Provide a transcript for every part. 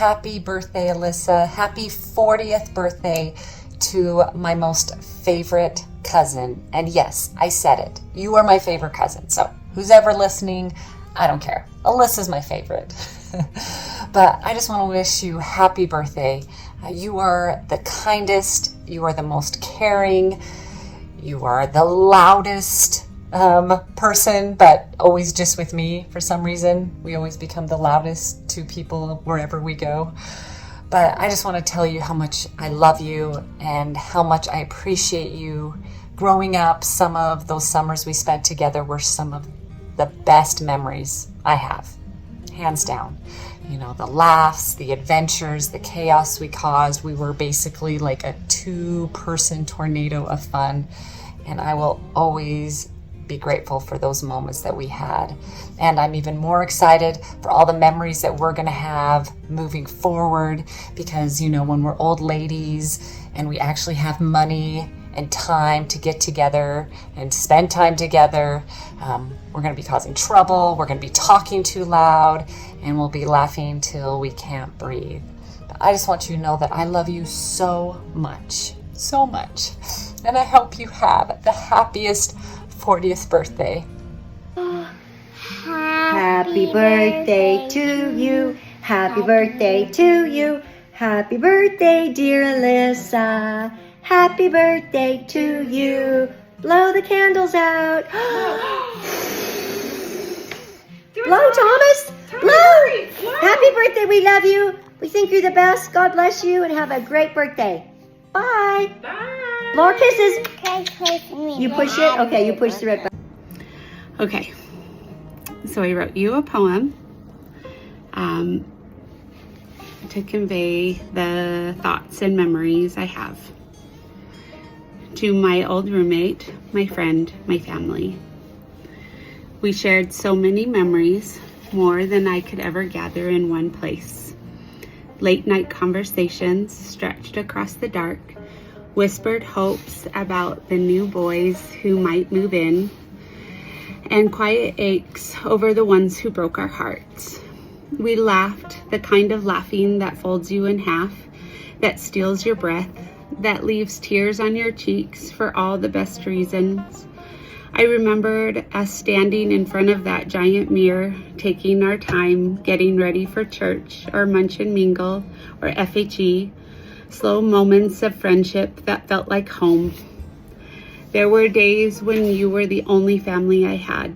happy birthday, Allysa. Happy 40th birthday to my most favorite cousin. And yes, I said it. You are my favorite cousin. So who's ever listening, I don't care. Alyssa's my favorite. But I just want to wish you happy birthday. You are the kindest. You are the most caring. You are the loudest person, but always just with me for some reason. We always become the loudest to people wherever we go. But I just want to tell you how much I love you and how much I appreciate you. Growing up, some of those summers we spent together were some of the best memories I have, hands down. You know, the laughs, the adventures, the chaos we caused. We were basically like a two-person tornado of fun. And I will always be grateful for those moments that we had. And I'm even more excited for all the memories that we're going to have moving forward, because, you know, when we're old ladies and we actually have money and time to get together and spend time together, we're going to be causing trouble, we're going to be talking too loud, and we'll be laughing till we can't breathe. But I just want you to know that I love you so much, so much. And I hope you have the happiest 40th birthday. Happy birthday to you. Happy birthday to you. Happy birthday, dear Allysa. Happy birthday to you. Blow the candles out. Blow, Thomas. Blow. Happy birthday. We love you. We think you're the best. God bless you and have a great birthday. Bye. Bye. More kisses. You push it? Okay, you push the red button. Okay, so I wrote you a poem to convey the thoughts and memories I have to my old roommate, my friend, my family. We shared so many memories, more than I could ever gather in one place. Late night conversations stretched across the dark, whispered hopes about the new boys who might move in, and quiet aches over the ones who broke our hearts. We laughed, the kind of laughing that folds you in half, that steals your breath, that leaves tears on your cheeks for all the best reasons. I remembered us standing in front of that giant mirror, taking our time, getting ready for church or Munch and Mingle or FHE, slow moments of friendship that felt like home. There were days when you were the only family I had.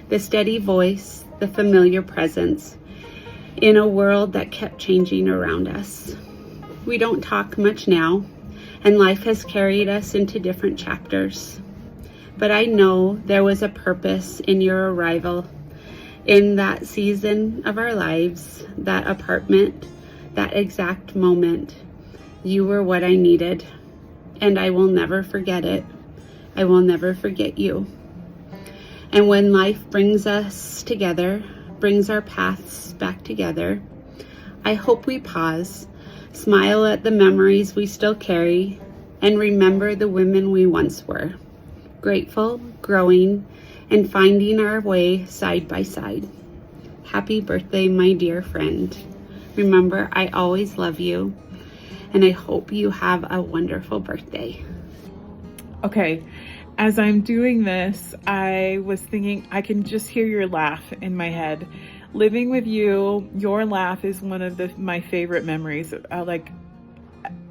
The steady voice, the familiar presence, in a world that kept changing around us. We don't talk much now, and life has carried us into different chapters. But I know there was a purpose in your arrival, in that season of our lives, that apartment, that exact moment. You were what I needed, and I will never forget it. I will never forget you. And when life brings us together, brings our paths back together, I hope we pause, smile at the memories we still carry, and remember the women we once were. Grateful, growing, and finding our way side by side. Happy birthday, my dear friend. Remember, I always love you, and I hope you have a wonderful birthday. Okay, as I'm doing this, I was thinking I can just hear your laugh in my head. Living with you, your laugh is one of my favorite memories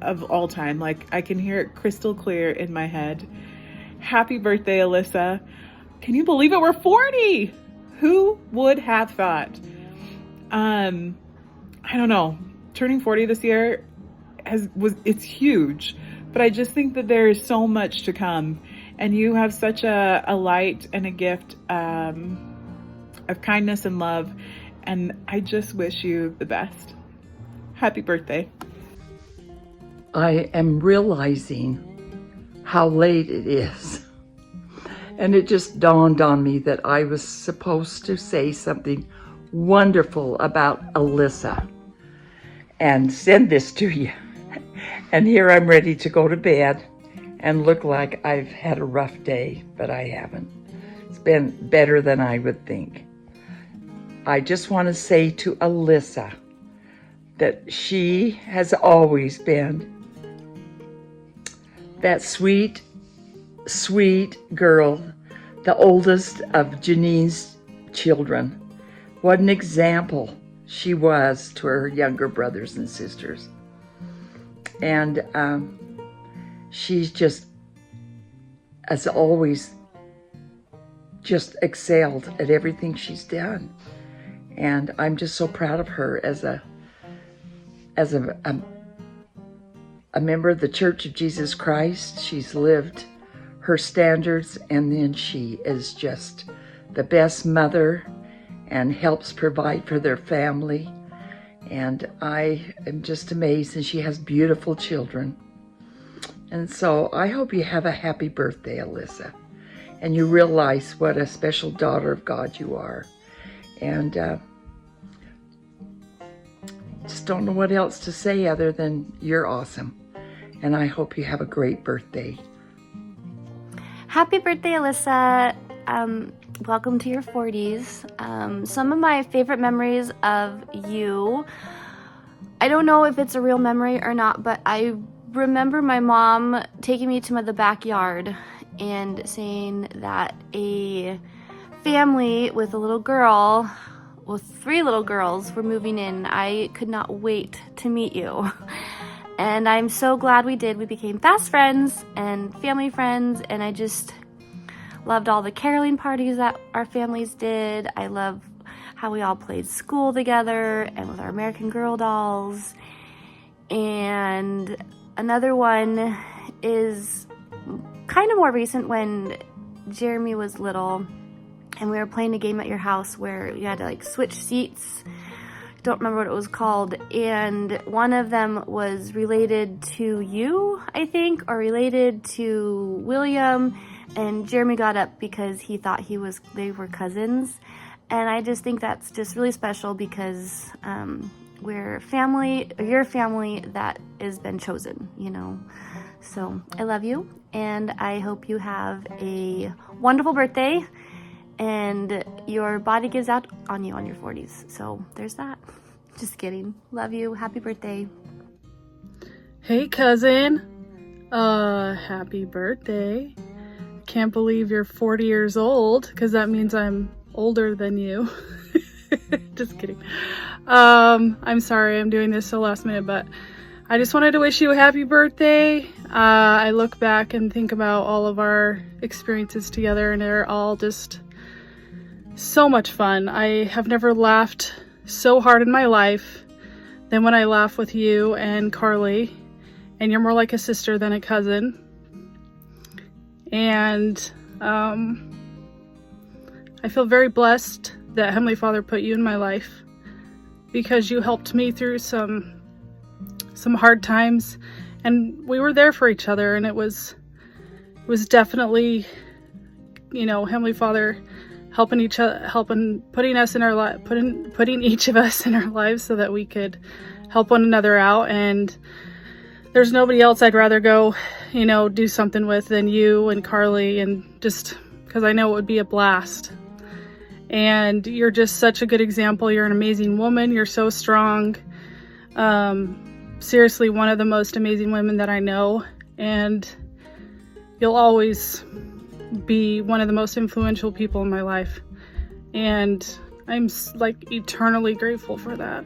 of all time. Like, I can hear it crystal clear in my head. Happy birthday, Allysa. Can you believe it? We're 40. Who would have thought? I don't know. Turning 40 this year it's huge, but I just think that there is so much to come, and you have such a light and a gift of kindness and love, and I just wish you the best. Happy birthday. I am realizing how late it is, and it just dawned on me that I was supposed to say something wonderful about Allysa and send this to you. And here I'm ready to go to bed and look like I've had a rough day, but I haven't. It's been better than I would think. I just want to say to Allysa, that she has always been that sweet, sweet girl, the oldest of Janine's children. What an example she was to her younger brothers and sisters. And she's just, as always, just excelled at everything she's done. And I'm just so proud of her as a member of the Church of Jesus Christ. She's lived her standards, and then she is just the best mother and helps provide for their family. And I am just amazed, and she has beautiful children. And so I hope you have a happy birthday, Allysa, and you realize what a special daughter of God you are. And just don't know what else to say other than you're awesome. And I hope you have a great birthday. Happy birthday, Allysa. Welcome to your 40s. Some of my favorite memories of you, I don't know if it's a real memory or not, but I remember my mom taking me to the backyard and saying that a family with a little girl, with 3 little girls, were moving in. I could not wait to meet you. And I'm so glad we did. We became fast friends and family friends, and I just loved all the caroling parties that our families did. I love how we all played school together and with our American Girl dolls. And another one is kind of more recent, when Jeremy was little and we were playing a game at your house where you had to like switch seats. Don't remember what it was called, and one of them was related to you, I think, or related to William, and Jeremy got up because he thought they were cousins. And I just think that's just really special, because we're family, your family that has been chosen, you know. So I love you, and I hope you have a wonderful birthday, and your body gives out on you on your 40s. So there's that. Just kidding. Love you. Happy birthday. Hey, cousin. Happy birthday. Can't believe you're 40 years old, because that means I'm older than you. Just kidding. I'm sorry I'm doing this so last minute, but I just wanted to wish you a happy birthday. I look back and think about all of our experiences together, and they're all just so much fun. I have never laughed so hard in my life than when I laugh with you and Carly, and you're more like a sister than a cousin. And I feel very blessed that Heavenly Father put you in my life, because you helped me through some hard times, and we were there for each other. And it was definitely, you know, Heavenly Father helping each other, putting each of us in our lives so that we could help one another out. And there's nobody else I'd rather go, you know, do something with than you and Carly, and just because I know it would be a blast. And you're just such a good example. You're an amazing woman. You're so strong. Seriously, one of the most amazing women that I know. And you'll always be one of the most influential people in my life. And I'm like eternally grateful for that.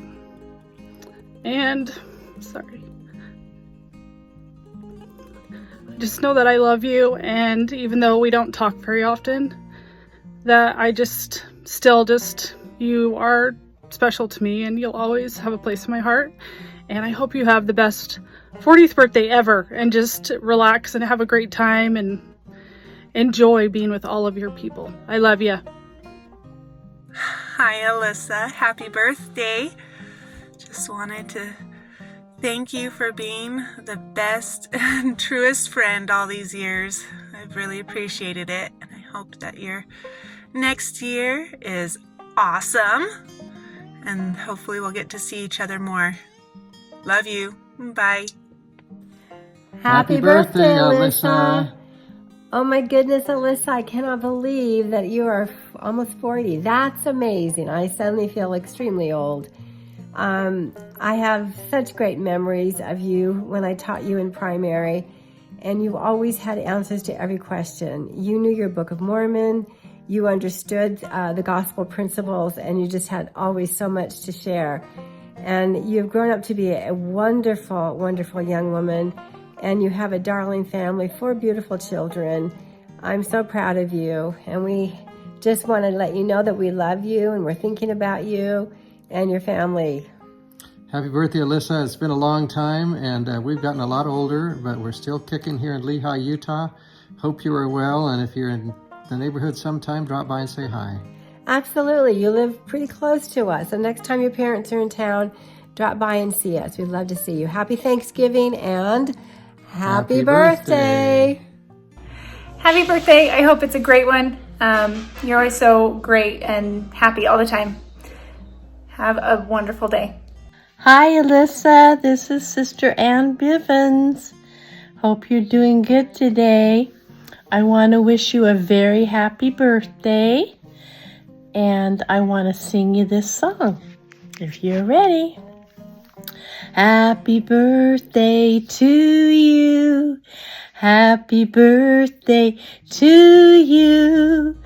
And sorry. Just know that I love you, and even though we don't talk very often, that I just you are special to me, and you'll always have a place in my heart. And I hope you have the best 40th birthday ever, and just relax and have a great time and enjoy being with all of your people. I love you. Hi, Allysa. Happy birthday. Just wanted to thank you for being the best and truest friend all these years. I've really appreciated it, and I hope that your next year is awesome, and hopefully we'll get to see each other more. Love you. Bye. Happy birthday, Allysa. Oh my goodness, Allysa, I cannot believe that you are almost 40. That's amazing. I suddenly feel extremely old. I have such great memories of you when I taught you in primary, and you've always had answers to every question. You knew your Book of Mormon, you understood the gospel principles, and you just had always so much to share. And you've grown up to be a wonderful, wonderful young woman, and you have a darling family, 4 beautiful children. I'm so proud of you, and we just want to let you know that we love you and we're thinking about you and your family. Happy birthday, Allysa. It's been a long time, and we've gotten a lot older, but we're still kicking here in Lehi, Utah. Hope you are well, and if you're in the neighborhood sometime, drop by and say hi. Absolutely. You live pretty close to us. So next time your parents are in town, drop by and see us. We'd love to see you. Happy Thanksgiving and happy birthday. Happy birthday. I hope it's a great one. You're always so great and happy all the time. Have a wonderful day. Hi, Allysa. This is Sister Ann Bivens. Hope you're doing good today. I want to wish you a very happy birthday. And I want to sing you this song, if you're ready. Happy birthday to you. Happy birthday to you.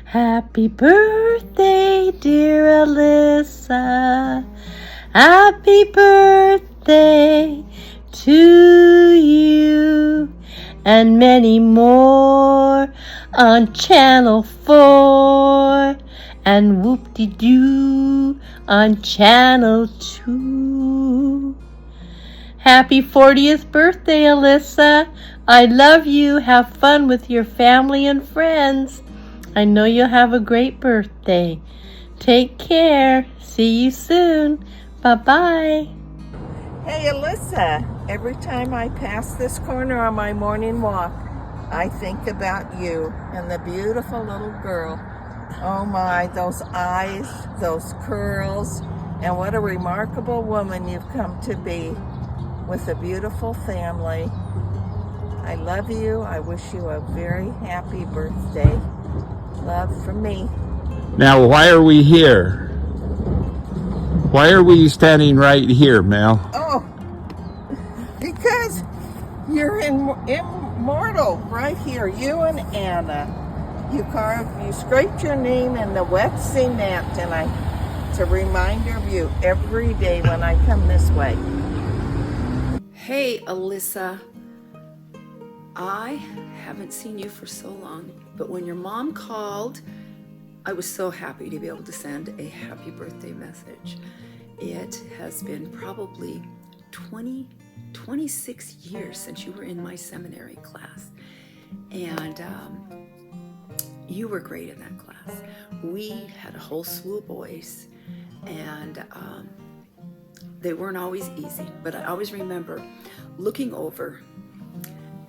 Happy birthday, dear Allysa. Happy birthday to you. And many more on Channel 4. And whoop-de-doo on Channel 2. Happy 40th birthday, Allysa. I love you. Have fun with your family and friends. I know you'll have a great birthday. Take care. See you soon. Bye-bye. Hey, Allysa. Every time I pass this corner on my morning walk, I think about you and the beautiful little girl. Oh my, those eyes, those curls, and what a remarkable woman you've come to be with a beautiful family. I love you. I wish you a very happy birthday. Love from me. Now, why are we here? Why are we standing right here, Mel? Oh, because you're immortal right here, you and Anna. You scraped your name in the wet cement, and it's a reminder of you every day when I come this way. Hey, Allysa. I haven't seen you for so long, but when your mom called, I was so happy to be able to send a happy birthday message. It has been probably 26 years since you were in my seminary class, and you were great in that class. We had a whole slew of boys, and they weren't always easy, but I always remember looking over,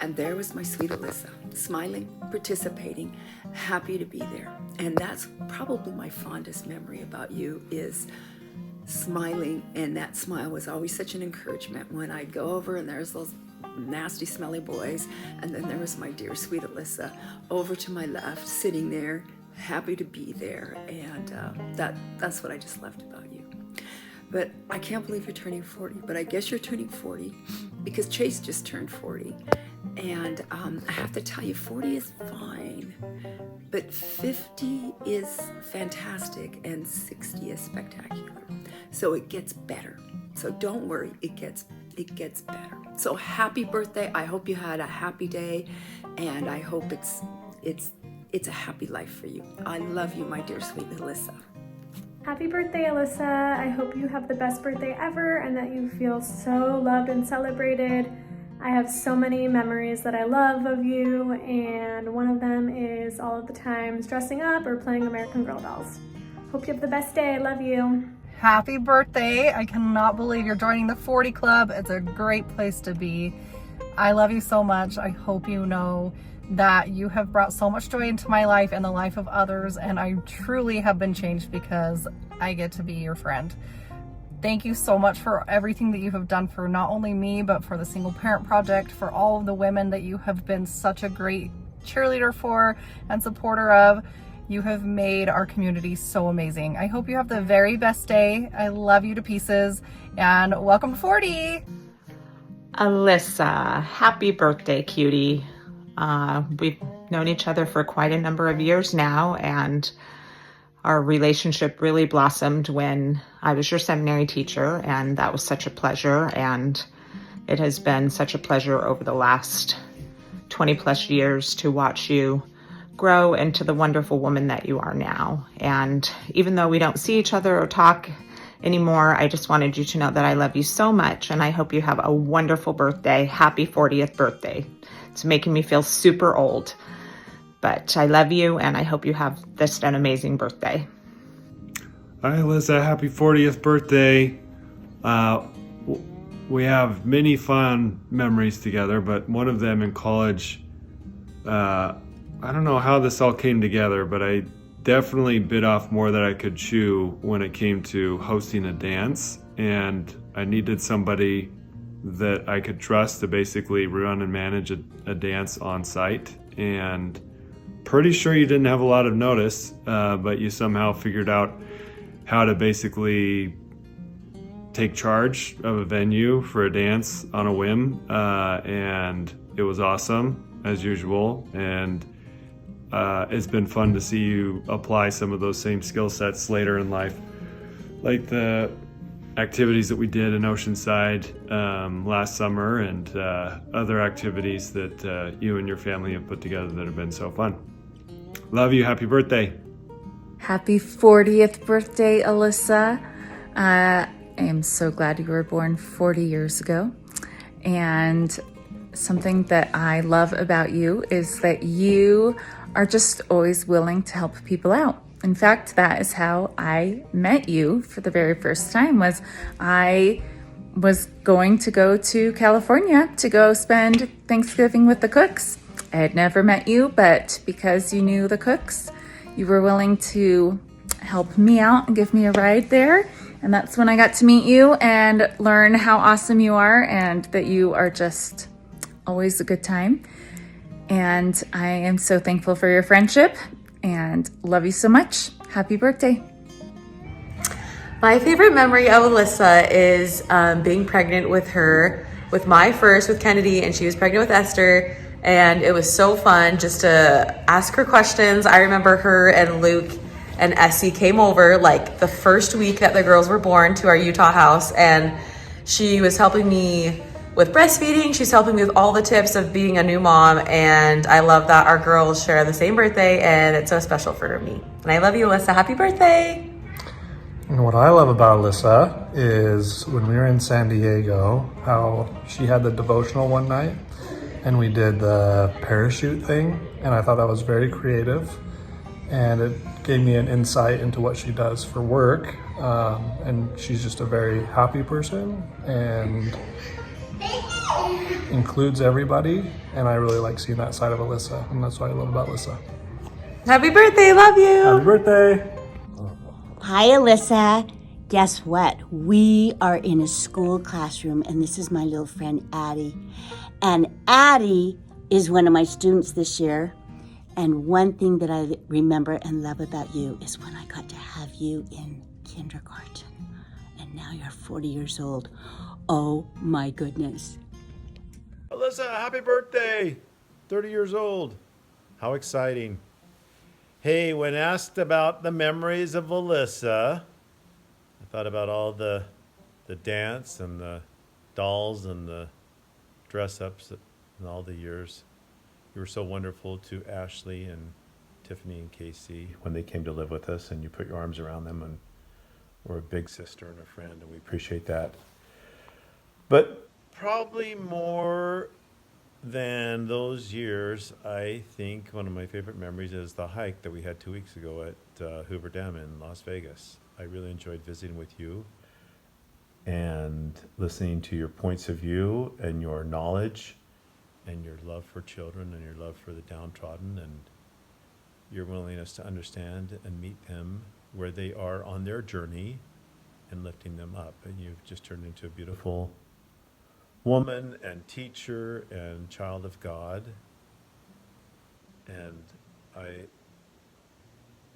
and there was my sweet Allysa, smiling, participating, happy to be there. And that's probably my fondest memory about you, is smiling, and that smile was always such an encouragement when I'd go over and there's those nasty smelly boys, and then there was my dear sweet Allysa over to my left, sitting there, happy to be there, and that's what I just loved about you. But I can't believe you're turning 40, but I guess you're turning 40 because Chase just turned 40, and I have to tell you, 40 is fine, but 50 is fantastic, and 60 is spectacular. So it gets better. So don't worry, it gets better. So happy birthday. I hope you had a happy day, and I hope it's a happy life for you. I love you, my dear sweet Allysa. Happy birthday, Allysa. I hope you have the best birthday ever and that you feel so loved and celebrated. I have so many memories that I love of you, and one of them is all of the times dressing up or playing American Girl dolls. Hope you have the best day. I love you. Happy birthday. I cannot believe you're joining the 40 Club. It's a great place to be. I love you so much. I hope you know that you have brought so much joy into my life and the life of others, and I truly have been changed because I get to be your friend. Thank you so much for everything that you have done for not only me, but for the Single Parent Project, for all of the women that you have been such a great cheerleader for and supporter of. You have made our community so amazing. I hope you have the very best day. I love you to pieces, and welcome to 40. Allysa, happy birthday, cutie. We've known each other for quite a number of years now, and our relationship really blossomed when I was your seminary teacher, and that was such a pleasure. And it has been such a pleasure over the last 20 plus years to watch you grow into the wonderful woman that you are now. And even though we don't see each other or talk anymore, I just wanted you to know that I love you so much, and I hope you have a wonderful birthday. Happy 40th birthday. It's making me feel super old, but I love you, and I hope you have just an amazing birthday. Hi, Allysa. Happy 40th birthday. We have many fond memories together, but one of them in college, I don't know how this all came together, but I definitely bit off more than I could chew when it came to hosting a dance, and I needed somebody that I could trust to basically run and manage a dance on site. And pretty sure you didn't have a lot of notice, but you somehow figured out how to basically take charge of a venue for a dance on a whim, and it was awesome as usual. And it's been fun to see you apply some of those same skill sets later in life, like the activities that we did in Oceanside last summer, and other activities that you and your family have put together that have been so fun. Love you. Happy birthday. Happy 40th birthday, Allysa. I am so glad you were born 40 years ago. And something that I love about you is that you are just always willing to help people out. In fact, that is how I met you for the very first time. Was I was going to go to California to go spend Thanksgiving with the Cooks. I had never met you, but because you knew the Cooks, you were willing to help me out and give me a ride there. And that's when I got to meet you and learn how awesome you are, and that you are just always a good time. And I am so thankful for your friendship and love you so much. Happy birthday. My favorite memory of Allysa is being pregnant with her, with Kennedy, and she was pregnant with Esther. And it was so fun just to ask her questions. I remember her and Luke and Essie came over like the first week that the girls were born to our Utah house, and she was helping me with breastfeeding. She's helping me with all the tips of being a new mom, and I love that our girls share the same birthday, and it's so special for me. And I love you, Allysa. Happy birthday. And what I love about Allysa is when we were in San Diego, how she had the devotional one night and we did the parachute thing, and I thought that was very creative, and it gave me an insight into what she does for work. And she's just a very happy person and includes everybody, and I really like seeing that side of Allysa, and that's what I love about Allysa. Happy birthday, love you. Happy birthday. Hi, Allysa. Guess what? We are in a school classroom, and this is my little friend, Addie. And Addie is one of my students this year. And one thing that I remember and love about you is when I got to have you in kindergarten. And now you're 40 years old. Oh my goodness. Allysa, happy birthday! 30 years old. How exciting. Hey, when asked about the memories of Allysa, I thought about all the dance and the dolls and the dress-ups and all the years. You were so wonderful to Ashley and Tiffany and Casey when they came to live with us, and you put your arms around them and were a big sister and a friend, and we appreciate that. But probably more than those years, I think one of my favorite memories is the hike that we had 2 weeks ago at Hoover Dam in Las Vegas. I really enjoyed visiting with you and listening to your points of view and your knowledge and your love for children and your love for the downtrodden and your willingness to understand and meet them where they are on their journey and lifting them up. And you've just turned into a beautiful woman and teacher and child of God. And I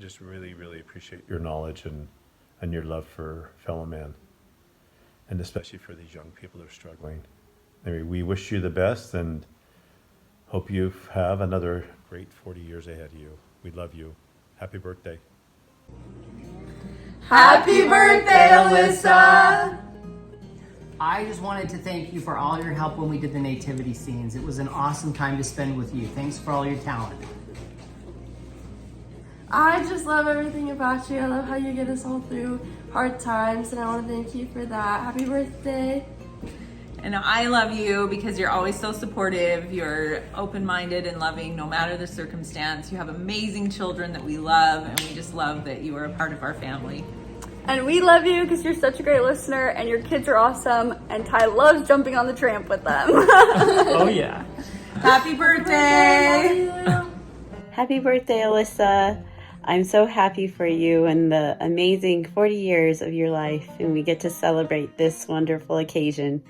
just really, really appreciate your knowledge and your love for fellow man, and especially for these young people who are struggling. Anyway, we wish you the best and hope you have another great 40 years ahead of you. We love you. Happy birthday. Happy birthday, Allysa! I just wanted to thank you for all your help when we did the nativity scenes. It was an awesome time to spend with you. Thanks for all your talent. I just love everything about you. I love how you get us all through hard times, and I want to thank you for that. Happy birthday. And I love you because you're always so supportive. You're open-minded and loving no matter the circumstance. You have amazing children that we love, and we just love that you are a part of our family. And we love you because you're such a great listener, and your kids are awesome, and Ty loves jumping on the tramp with them. Oh yeah. Happy birthday! Happy birthday, Allysa. I'm so happy for you and the amazing 40 years of your life, and we get to celebrate this wonderful occasion.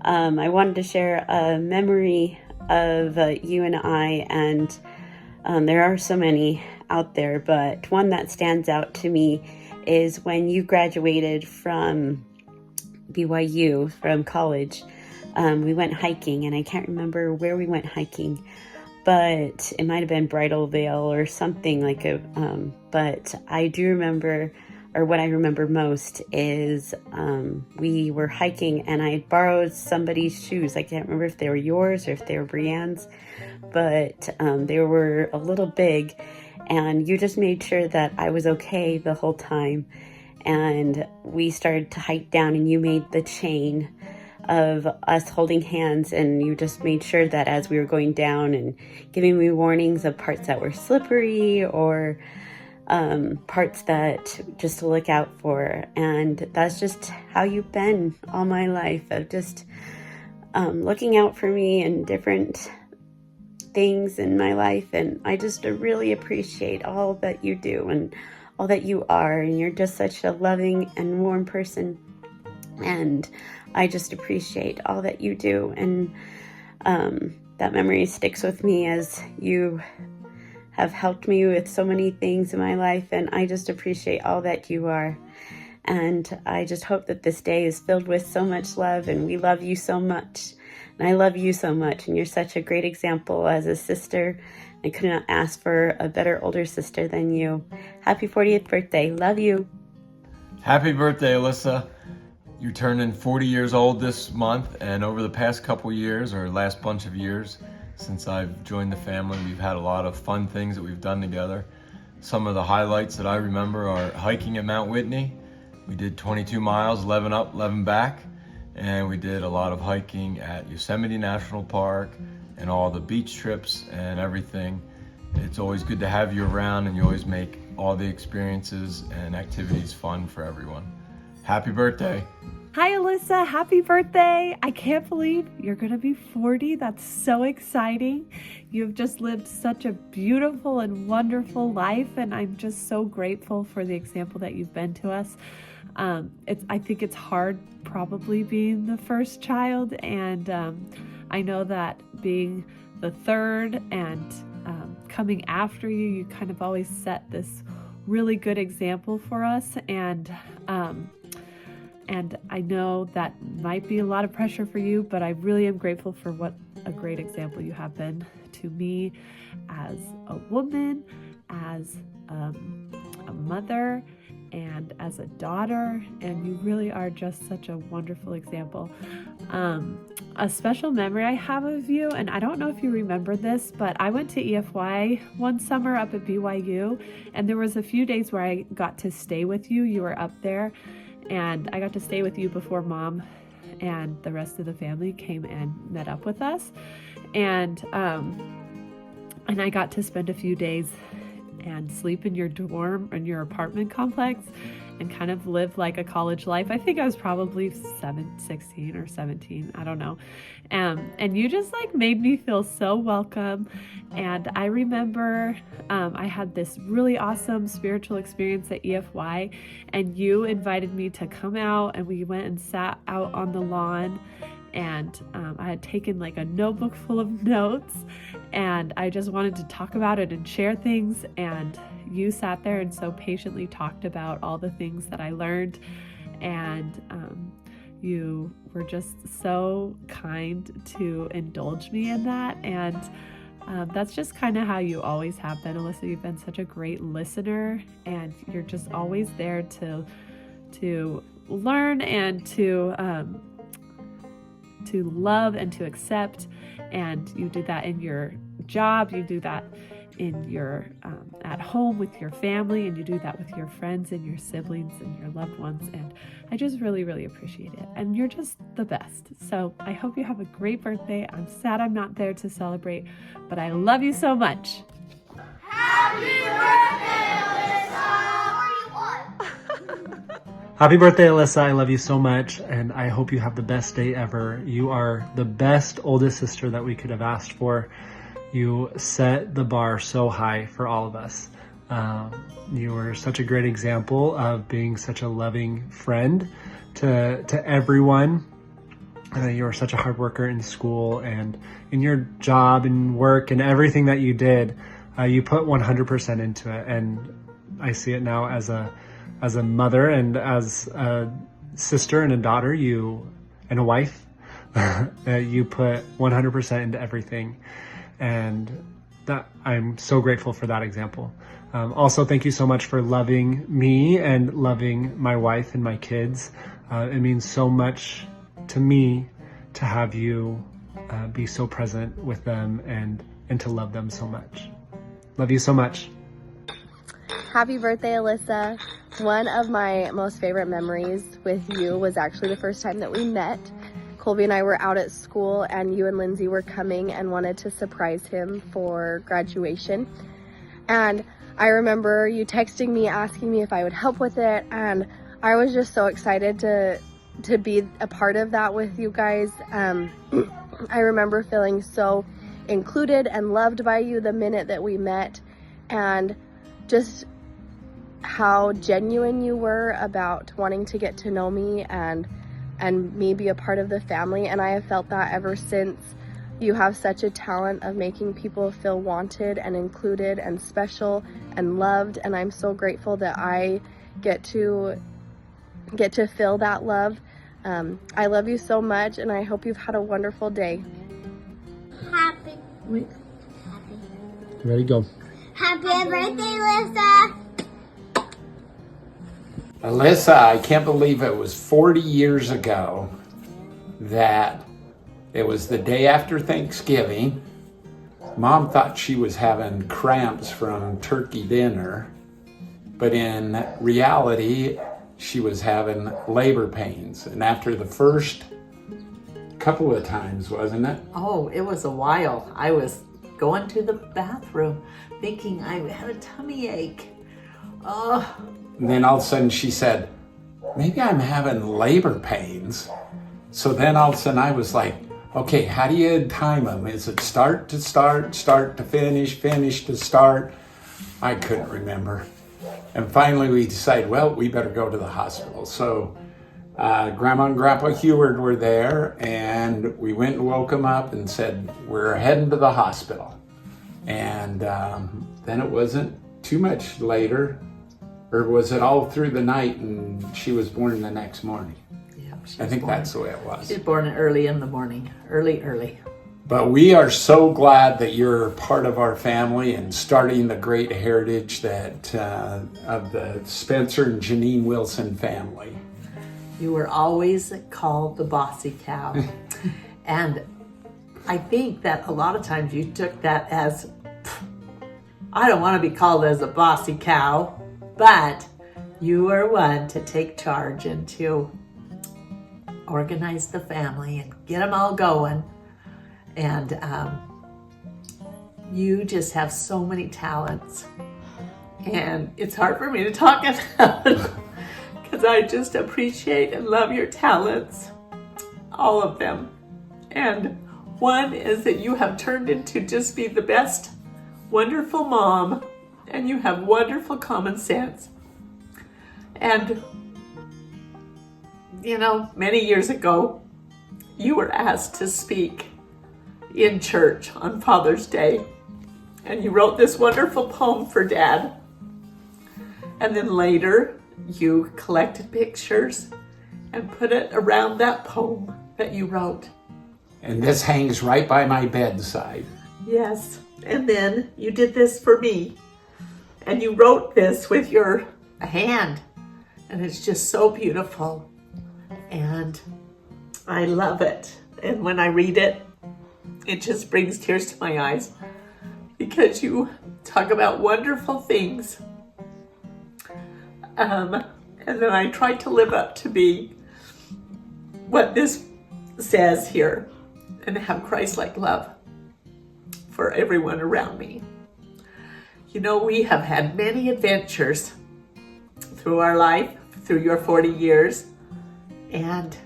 I wanted to share a memory of you and I, and there are so many out there, but one that stands out to me is when you graduated from BYU, from college. We went hiking, and I can't remember where we went hiking, but it might have been Bridal Veil or something like a, but I do remember, or what I remember most is we were hiking and I borrowed somebody's shoes. I can't remember if they were yours or if they were Brianne's, but they were a little big, and you just made sure that I was okay the whole time. And we started to hike down, and you made the chain of us holding hands, and you just made sure that as we were going down and giving me warnings of parts that were slippery or parts that just to look out for. And that's just how you've been all my life, of just looking out for me and different things in my life. And I just really appreciate all that you do and all that you are, and you're just such a loving and warm person, and I just appreciate all that you do. And that memory sticks with me, as you have helped me with so many things in my life, and I just appreciate all that you are. And I just hope that this day is filled with so much love, and we love you so much. And I love you so much, and you're such a great example as a sister. I could not ask for a better older sister than you. Happy 40th birthday. Love you. Happy birthday, Allysa. You're turning 40 years old this month, and over the past couple years, or last bunch of years, since I've joined the family, we've had a lot of fun things that we've done together. Some of the highlights that I remember are hiking at Mount Whitney. We did 22 miles, 11 up, 11 back, and we did a lot of hiking at Yosemite National Park and all the beach trips and everything. It's always good to have you around, and you always make all the experiences and activities fun for everyone. Happy birthday. Hi, Allysa. Happy birthday. I can't believe you're going to be 40. That's so exciting. You've just lived such a beautiful and wonderful life, and I'm just so grateful for the example that you've been to us. I think it's hard probably being the first child, and I know that being the third and coming after you, you kind of always set this really good example for us, and I know that might be a lot of pressure for you, but I really am grateful for what a great example you have been to me as a woman, as a mother, and as a daughter, and you really are just such a wonderful example. A special memory I have of you, and I don't know if you remember this, but I went to EFY one summer up at BYU, and there was a few days where I got to stay with you. You were up there, and I got to stay with you before Mom and the rest of the family came and met up with us, and I got to spend a few days and sleep in your dorm, in your apartment complex, and kind of live like a college life. I think I was probably 16 or 17, I don't know. And you just like made me feel so welcome. And I remember I had this really awesome spiritual experience at EFY, and you invited me to come out, and we went and sat out on the lawn, and I had taken like a notebook full of notes, And I just wanted to talk about it and share things, and you sat there and so patiently talked about all the things that I learned, and you were just so kind to indulge me in that. And that's just kind of how you always have been, Allysa. You've been such a great listener, and you're just always there to learn and to love and to accept. And you do that in your job, you do that in your at home with your family, and you do that with your friends and your siblings and your loved ones. And I just really, really appreciate it. And you're just the best. So I hope you have a great birthday. I'm sad I'm not there to celebrate, but I love you so much. Happy birthday, Allysa! Happy birthday, Allysa. I love you so much, and I hope you have the best day ever. You are the best oldest sister that we could have asked for. You set the bar so high for all of us. You were such a great example of being such a loving friend to everyone. You were such a hard worker in school and in your job and work and everything that you did. You put 100% into it, and I see it now as a mother and as a sister and a daughter, and a wife. You put 100% into everything, and that I'm so grateful for that example. Also, thank you so much for loving me and loving my wife and my kids. It means so much to me to have you be so present with them and to love them so much. Love you so much. Happy birthday, Allysa. One of my most favorite memories with you was actually the first time that we met. Colby and I were out at school, and you and Lindsay were coming and wanted to surprise him for graduation. And I remember you texting me, asking me if I would help with it, and I was just so excited to be a part of that with you guys. I remember feeling so included and loved by you the minute that we met, and just how genuine you were about wanting to get to know me and me be a part of the family. And I have felt that ever since. You have such a talent of making people feel wanted and included and special and loved, and I'm so grateful that I get to feel that love. I love you so much, and I hope you've had a wonderful day. Happy. Ready, go. Happy birthday, Allysa! Allysa, I can't believe it was 40 years ago that it was the day after Thanksgiving. Mom thought she was having cramps from turkey dinner, but in reality, she was having labor pains. And after the first couple of times, wasn't it? Oh, it was a while. I was going to the bathroom thinking I had a tummy ache. Oh. And then all of a sudden she said, maybe I'm having labor pains. So then all of a sudden I was like, okay, how do you time them? Is it start to start, start to finish, finish to start? I couldn't remember. And finally we decided, well, we better go to the hospital. So Grandma and Grandpa Heward were there, and we went and woke them up and said, we're heading to the hospital. And then it wasn't too much later, or was it all through the night and she was born the next morning? I think that's the way it was. She was born early in the morning, early. But we are so glad that you're part of our family and starting the great heritage that of the Spencer and Janine Wilson family. You were always called the bossy cow. And I think that a lot of times you took that as, I don't want to be called as a bossy cow, but you were one to take charge and to organize the family and get them all going. And you just have so many talents. And it's hard for me to talk about it because I just appreciate and love your talents, all of them. And one is that you have turned into just be the best, wonderful mom, and you have wonderful common sense. And you know, many years ago, you were asked to speak in church on Father's Day. And you wrote this wonderful poem for Dad. And then later, you collected pictures and put it around that poem that you wrote. And this hangs right by my bedside. Yes, and then you did this for me. And you wrote this with your hand. And it's just so beautiful. And I love it. And when I read it, it just brings tears to my eyes. Because you talk about wonderful things. And then I tried to live up to be what this says here and have Christ-like love for everyone around me. You know, we have had many adventures through our life, through your 40 years, and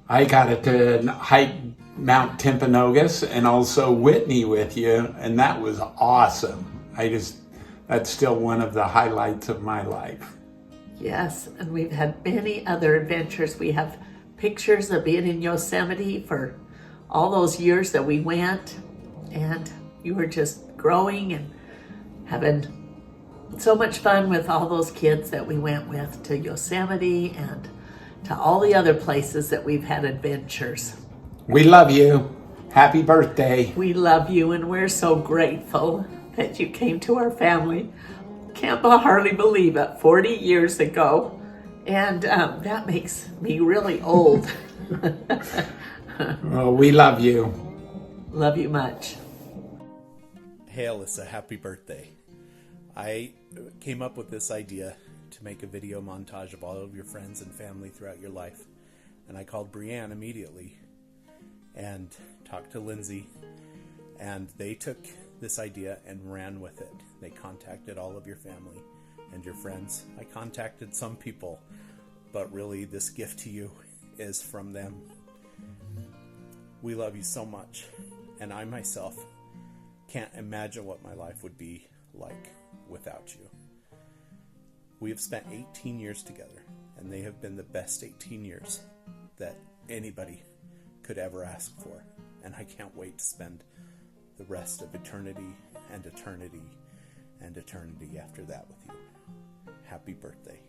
I got to hike Mount Timpanogos and also Whitney with you, and that was awesome. That's still one of the highlights of my life. yes, and we've had many other adventures. We have pictures of being in Yosemite for all those years that we went, and you were just growing and having so much fun with all those kids that we went with to Yosemite and to all the other places that we've had adventures. We love you. Happy birthday. We love you, and we're so grateful that you came to our family. Can't hardly believe it, 40 years ago. And that makes me really old. Well, we love you. Love you much. Hey Allysa, happy birthday. I came up with this idea to make a video montage of all of your friends and family throughout your life. And I called Brianne immediately and talked to Lindsay, and they took this idea and ran with it. They contacted all of your family and your friends. I contacted some people, but really this gift to you is from them. We love you so much, and I myself can't imagine what my life would be like without you. We have spent 18 years together, and they have been the best 18 years that anybody could ever ask for. And I can't wait to spend the rest of eternity and eternity and eternity after that with you. Happy birthday.